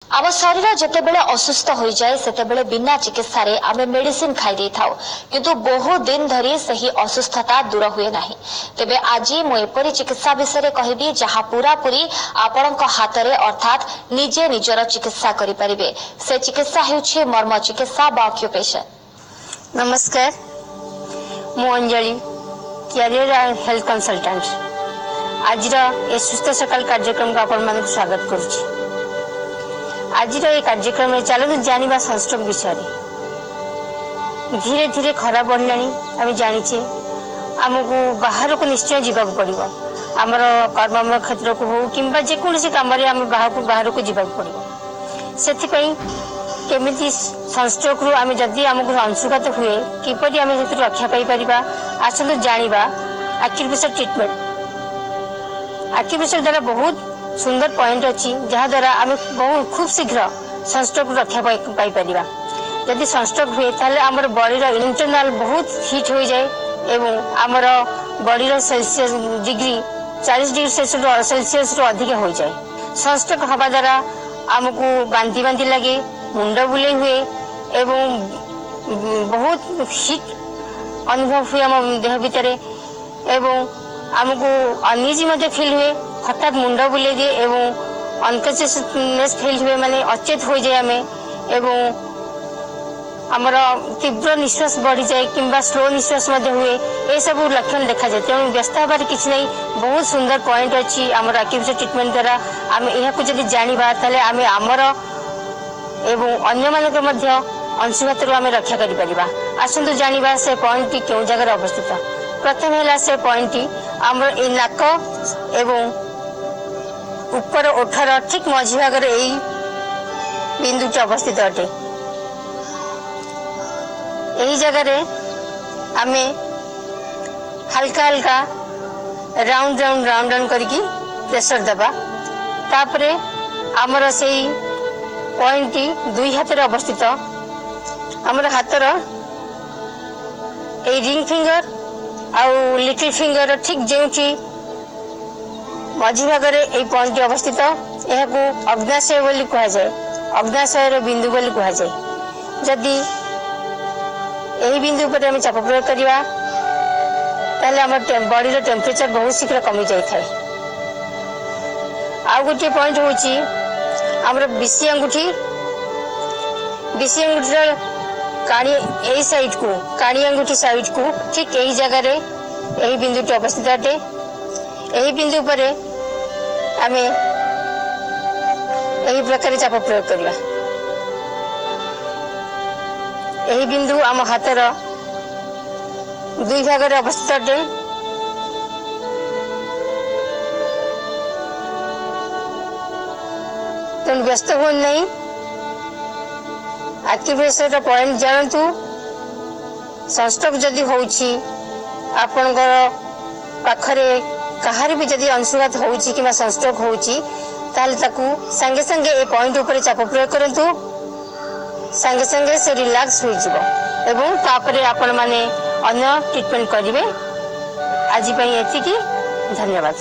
आम शरीर जितेबले असुस्थ हो जाए सेतेबले बिना चिकित्सा रे आमे मेडिसिन खाई दे थाउ किंतु बहुत दिन धरी सही असुस्थता दूर हुए नाही। तेबे आज मु एपरी चिकित्सा विषय कहबी जहाँ पूरा पूरी आपणक हाथ रे अर्थात निजे निजर चिकित्सा करि परिबे। से चिकित्सा हेउछि मर्म चिकित्सा बा ऑक्युपेशन। नमस्कार, मु Anjali career and health consultant. आज ए सुस्थ सकाल कार्यक्रम को आपण मानक स्वागत करुछि। आज ये कार्यक्रम में चलो जानिबा सनस्ट्रोक विषय। धीरे धीरे खरा बढ़लानी आम जाचे आमको बाहर को निश्चय जीवाक पड़ो। आमर कर्म क्षेत्र को हो कि जेकोसी कम बाहर को जीवाक पड़ो। से केमिति सनस्ट्रोक रु आम जदि आमको अंशुघात हुए किपरि आम रक्षा पाई परिबा आसतु जानिबा एक्यूप्रेशर ट्रीटमेंट। एक्यूप्रेशर द्वारा बहुत सुंदर पॉइंट अच्छी जहाँ द्वारा आम बहुत खूब शीघ्र सनस्ट्रोक रक्षा पाई परिबा। यदि सनस्ट्रोक हुए ताले आमर बॉडी रो इंटरनल बहुत हीट हो जाए एवं आमर बॉडी रो सेल्सियस डिग्री 40 डिग्री सेल्सियस रो अधिक हो जाए। सनस्ट्रोक हवा द्वारा आमको बांधी बांधी लगे, मुंड बुले हुए एवं बहुत हीट अनुभव हुए आम देह भितर एवं आमको अनइजी फील हुए। हठात मुंड बुले दिए एवं अनकॉन्शियसनेस फील हुए माने अचेत हो जाए आमे एवं आमर तीव्र निश्वास बढ़ी जाए किंबा स्लो निश्वास हुए। ये सब लक्षण देखा जाए। तेणु व्यस्त हबार किसी नहीं, बहुत सुंदर पॉइंट अच्छी आमर एक्यूप्रेशर ट्रीटमेंट द्वारा आम यह जब जाना ताले आम आमर एवं अन्य मानक अंशुघात आम रक्षा करिपरिबा। आसतु जानिबा से पॉइंट टी क्यों जगह अवस्थित। प्रथम है से पॉइंट टी आमर नाक एवं ऊपर ओठर ठीक मझी भाग यही बिंदुटी अवस्थित अटे। यही जगह आमे हल्का हल्का राउंड राउंड राउंड राउंड करके प्रेशर दबा। तापरे आमर से पॉइंट टी दुई हाथ अवस्थित। आमर हाथर ए रिंग फिंगर आउ लिटिल फिंगर ठीक जो मझी भाग पॉइंट अवस्थित। यह अग्नाशय बोली कह जाए, अग्नाशय बिंदु बोली कह जाए। जदि यही बिंदु पर हम चाप प्रयोग करवा ताले आम बॉडी रो टेम्परेचर बहुत शीघ्र कमी जाए। आउ गोटे पॉइंट होची आमर बीसी अंगुठी। बीसी अंगुठी काणी यही साइड को, काणी अंगुठी साइड को ठीक यही जगह यही बिंदुटी अवस्थित अटे। यही बिंदु पर आमे यही प्रकार चाप प्रयोग करवा। यही बिंदु आम हाथर दुई भाग अवस्थित अटे। तेणु व्यस्त हो नहीं, एक्यूप्रेशर पॉइंट जानतु। सनस्ट्रोक जदि होउछि आपनकर पाखरे कहार भी जदि अंशुघात होउछि कि सनस्ट्रोक होउछि ताले ताकू संगे संगे ए पॉइंट ऊपर चाप प्रयोग करंतु। संगे संगे से रिलैक्स हो जिवो एवं तापरे आपण माने अन्य ट्रीटमेंट करिवे। आज पई एतिकी, धन्यवाद।